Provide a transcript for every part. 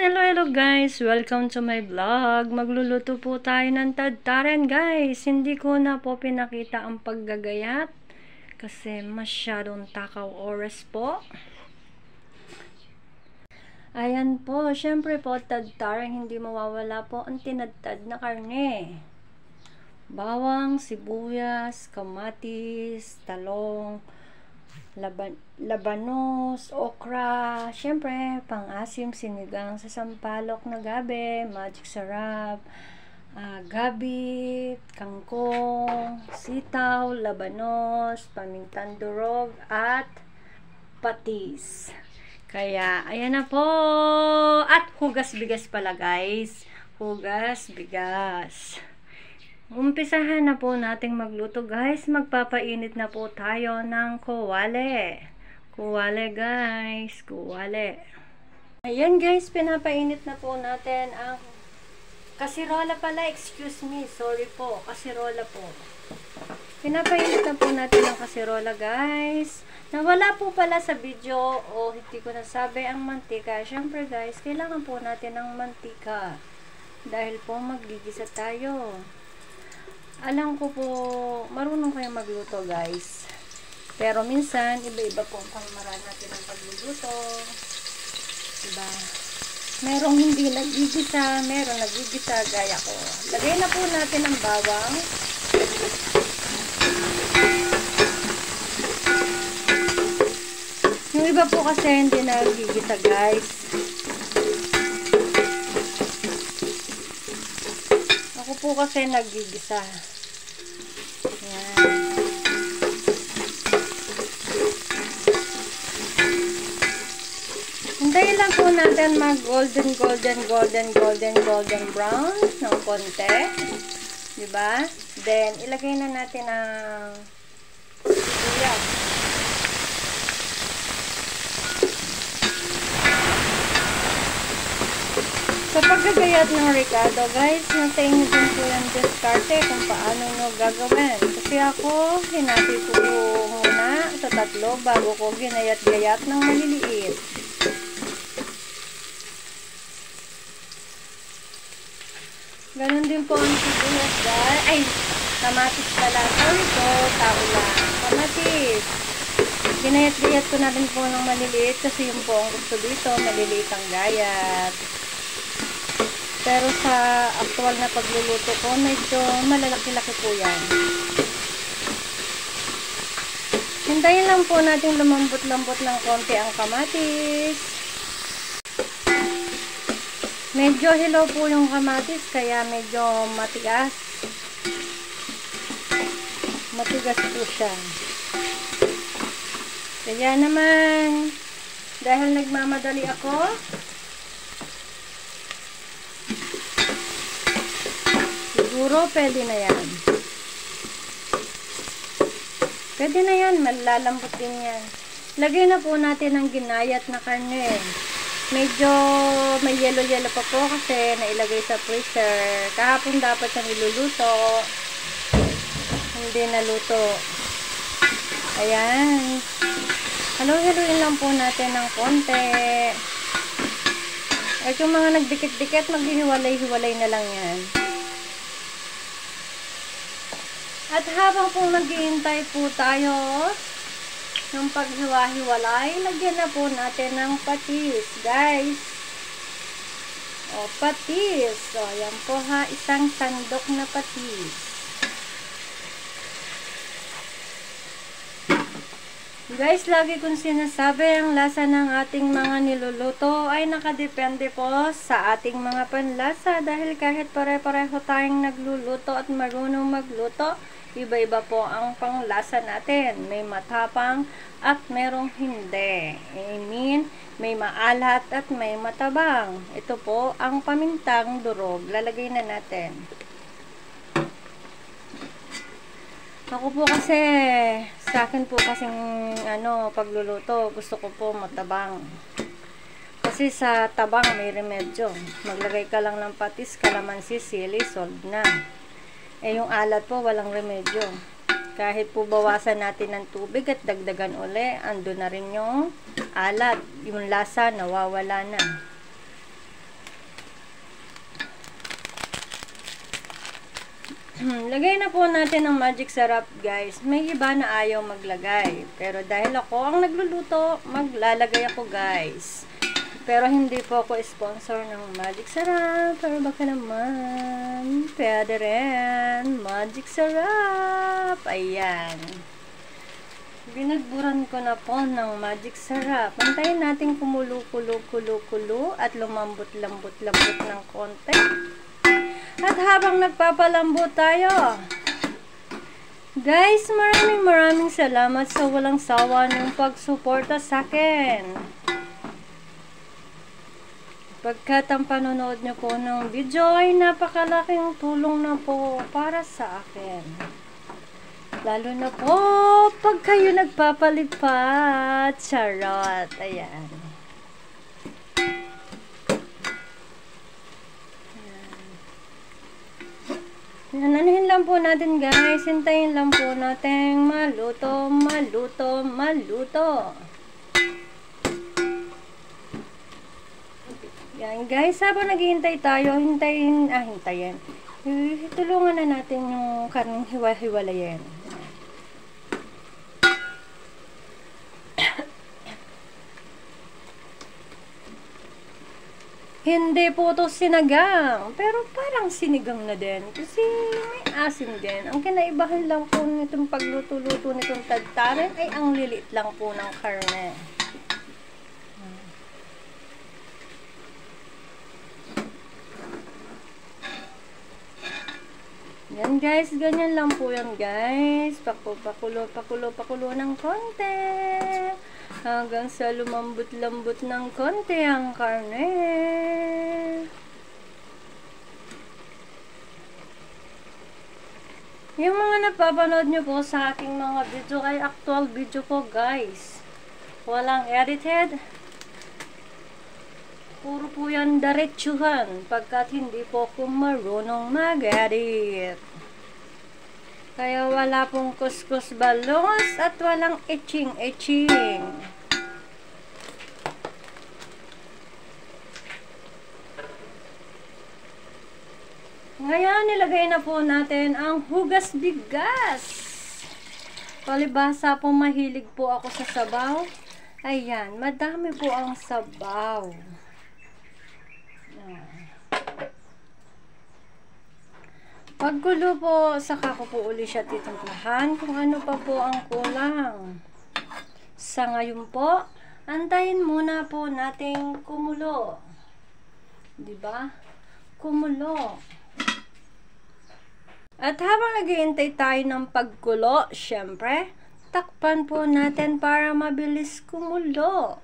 Hello guys! Welcome to my vlog. Magluluto po tayo ng tadtaren guys. Hindi ko na po pinakita ang paggagayat kasi masyadong takaw oras po. Ayan po, syempre po tadtaren hindi mawawala po ang tinadtad na karne. Bawang, sibuyas, kamatis, talong, labanos, okra, syempre, pang-asim, sinigang sa sampalok na gabi, magic sarap, gabi, kangkong, sitaw, labanos, pamintang durog, at patis. Kaya, ayan na po. At hugas bigas pala guys. Hugas bigas. Umpisahan na po nating magluto guys. Magpapainit na po tayo ng kuwali. Kuwali guys. Kuwali. Ayan guys, pinapainit na po natin ang kasirola pala. Excuse me. Sorry po. Kasirola po. Pinapainit na po natin ang kasirola guys. Nawala po pala sa video o hindi ko nasabi ang mantika. Syempre guys, kailangan po natin ng mantika. Dahil po magigisa tayo. Alam ko po, marunong kayo magluto guys. Pero minsan, iba-iba po ang pamamaraan natin ng pagluluto. Diba? Merong hindi nagigisa, merong nagigisa gaya ko. Lagay na po natin ang bawang. Yung iba po kasi hindi nagigisa guys. Ako po kasi nagigisa. Yan. Hintayin lang po natin mag golden brown ng konti. Diba? Then, ilagay na natin ang sibuyas. Sa paggagayat ng ricado, guys, natain nyo din po yung diskarte kung paano nyo gagawin. Kasi ako, hinati ko muna sa tatlo bago ko ginayat-gayat ng maliliit. Ganon din po ang sibuyas, guys. Ay, kamatis pala. Sorry po, tao lang. Kamatis. Ginayat-gayat ko na rin po ng maliliit kasi yung po ang gusto dito, maliliit ang gayat. Pero sa aktual na pagluluto ko, medyo malalaki-laki po yan. Hintayin lang po natin lumambot-lambot ng konti ang kamatis. Medyo hilaw po yung kamatis, kaya medyo matigas. Matigas po siya. Kaya naman, dahil nagmamadali ako, siguro pwede na yan. Pwede na yan, malalambot din yan. Lagay na po natin ang ginayat na karne. Medyo may yellow-yellow pa po kasi nailagay sa freezer. Kahapon dapat siyang iluluto. Hindi naluto. Ayan. Halo-haluin lang po natin ng konti. At yung mga nagdikit-dikit, maghihiwalay-hiwalay na lang yan. At habang po naghihintay po tayo ng paghiwa-hiwalay, lagyan na po natin ng patis, guys. O, patis. O, yan po ha, isang sandok na patis. Guys, lagi kong sinasabi, ang lasa ng ating mga niluluto ay nakadepende po sa ating mga panlasa. Dahil kahit pare-pareho tayong nagluluto at marunong magluto, iba-iba po ang panglasa natin. May matapang at merong hindi. I mean, may maalat at may matabang. Ito po ang pamintang durog. Lalagay na natin. Ako po kasi, sa akin po kasing pagluluto, gusto ko po matabang. Kasi sa tabang may remedyo. Maglagay ka lang ng patis, kalamansi, sili, solve na. Eh yung alat po walang remedyo. Kahit po bawasan natin ng tubig at dagdagan uli, ando na rin yung alat. Yung lasa nawawala na. Lagay na po natin ang magic syrup, guys. May iba na ayaw maglagay. Pero dahil ako ang nagluluto, maglalagay ako, guys. Pero hindi po ako sponsor ng magic syrup. Pero baka naman, pwede rin. Magic syrup. Ayan. Binagburan ko na po ng magic syrup. Antayin natin kumulo-kulo-kulo-kulo at lumambot-lambot-lambot ng konti. At habang nagpapalambot tayo, guys, maraming salamat sa walang sawa ng pagsuporta sa akin. Pagkat ang panonood nyo po ng video ay napakalaking tulong na po para sa akin. Lalo na po pag kayo nagpapalipat. Charot. Ayan. Anuhin lang po natin, guys. Hintayin lang po natin maluto. Yan, guys. Habang naghihintay tayo, hintayin. Tulungan na natin yung karning hiwa-hiwalayan. Hindi po ito sinigang, pero parang sinigang na din. Kasi may asin din. Ang kinaibahan lang po nitong pagluto-luto nitong tagtaran ay ang lilit lang po ng karne. Yan, guys, ganyan lang po yan, guys. Pakulo ng konti. Hanggang sa lumambot-lambot ng konti ang karne. Yung mga napapanood nyo po sa aking mga video ay actual video po, guys. Walang edited. Puro po yan diretsuhan pagkat hindi po ako marunong mag-edit. Kaya wala pong kuskus balos at walang etching. Ngayon, nilagay na po natin ang hugas bigas. Palibhasa po mahilig po ako sa sabaw. Ayan, madami po ang sabaw. Paggulo po, saka ko po uli siya titimplahan kung ano pa po ang kulang. Sa ngayon po, antayin muna po nating kumulo. Diba? Kumulo. At habang naghihintay tayo ng pagkulo, syempre, takpan po natin para mabilis kumulo.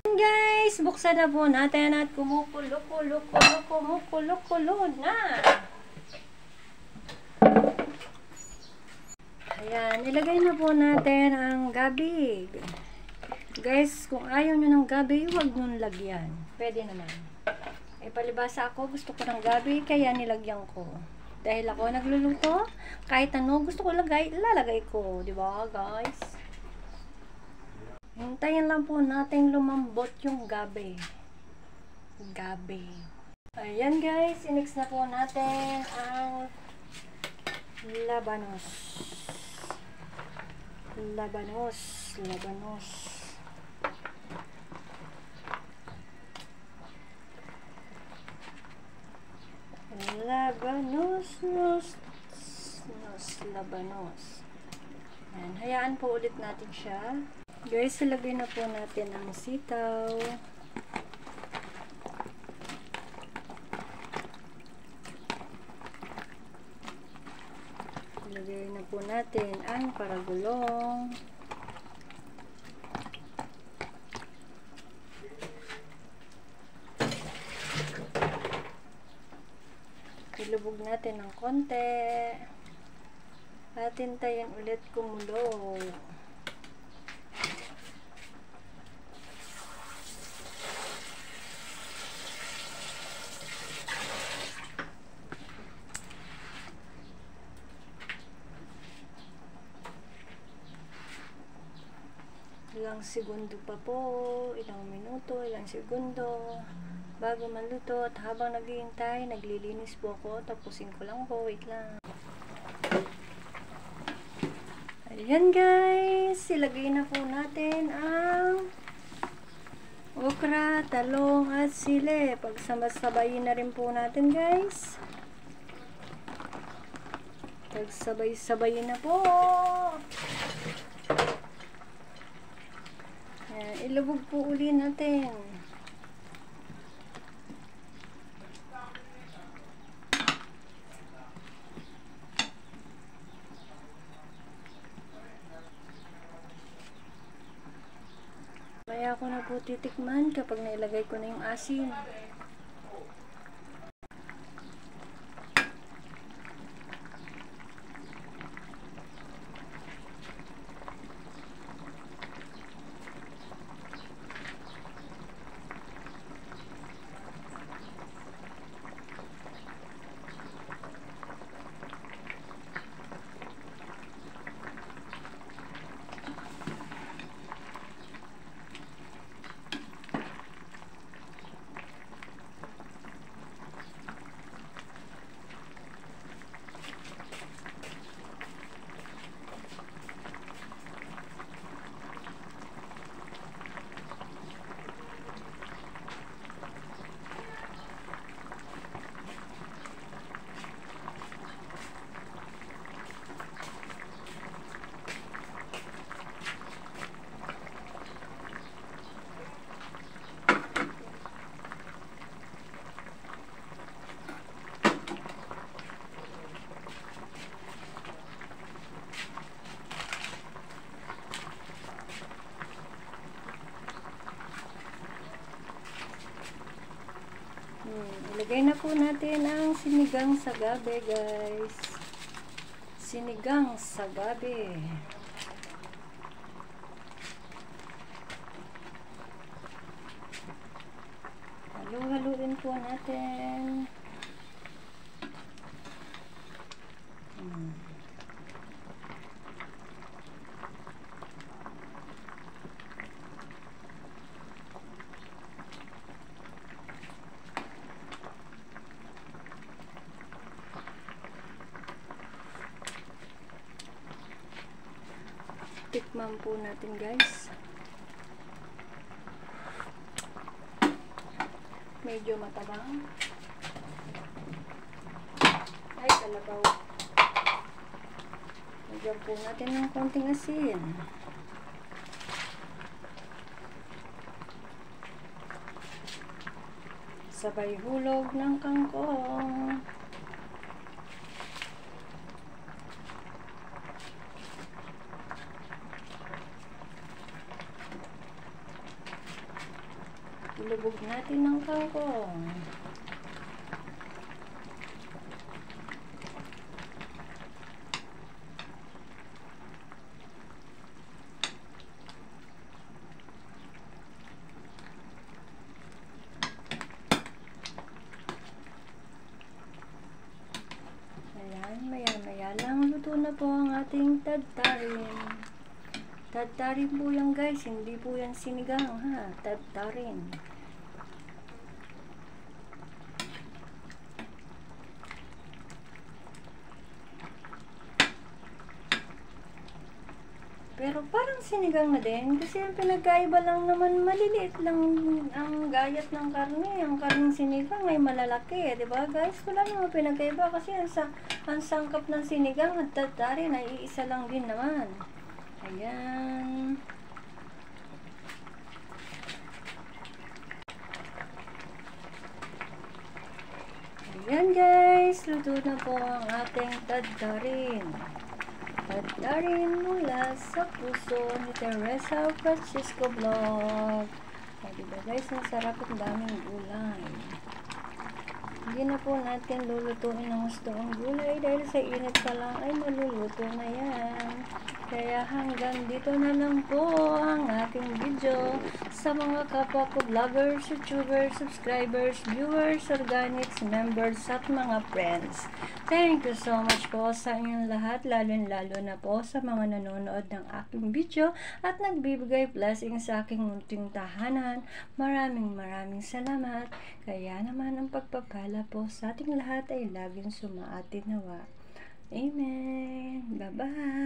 Guys, buksan na po natin at kumukulo na. Ayan, ilagay na po natin ang gabi. Guys, kung ayaw nyo ng gabi, huwag nyo lagyan. Pwede naman. Palibhasa ako, gusto ko ng gabi, kaya nilagyan ko. Dahil ako nagluluto, kahit ano gusto ko lagay, ilalagay ko. Diba, guys? Hintayin lang po natin lumambot yung gabi. Ayan, guys, i-mix na po natin ang labanos. Labanos. Ayan, hayaan po ulit natin siya. Guys, ilagay na po natin ang sitaw. Ilagay na po natin ang paragulong. Ilubog natin ng konti. At hintayin ulit kumulo. Ilang segundo pa po, ilang minuto, ilang segundo bago maluto. At habang naghihintay, naglilinis po ako. Tapusin ko lang po, wait lang. Ayan guys, ilagay na po natin ang okra, talong at sili. Pagsabay-sabayin na rin po natin guys. Pagsabay-sabayin na po. Ayan, ilubog po uli natin. Kaya ako na po titikman kapag nailagay ko na yung asin. Ilagay na po natin ang sinigang sa gabi guys. Sinigang sa gabi. Halu-haluin po natin. Tikman po natin guys. Medyo matabang. Ay, kalabaw. Lagyan po natin ng konting asin. Sabay hulog ng kangkong. Ilubog natin ng kangkong. Ayan, maya-maya lang luto na po ang ating tadtarin. Tadtarin po yan guys, hindi po yan sinigang ha, tadtarin. Pero parang sinigang na din kasi ang pinagkaiba lang naman maliliit lang ang gayat ng karne. Ang karneng sinigang ay malalaki, 'di ba guys? Wala namang pinagkaiba kasi ang sangkap ng sinigang at tadtarin ay iisa lang din naman. Ayan. Ayan guys, luto na po ang ating tadtarin. Tadtarin mula sa puso ni Teresa Francisco Vlog. Ay, diba guys, ang sarap at daming gulay. Hindi na po natin lulutuin ng gusto ang gulay dahil sa init pa lang ay maluluto na yan. Kaya hanggang dito na lang po ang ating video sa mga kapwa ko vloggers, youtubers, subscribers, viewers, organics, members at mga friends. Thank you so much po sa inyong lahat, lalo na po sa mga nanonood ng aking video at nagbibigay blessing sa aking munting tahanan. Maraming salamat. Kaya naman ang pagpapala po sa ating lahat ay laging sumaatid nawa. Amen. Bye-bye.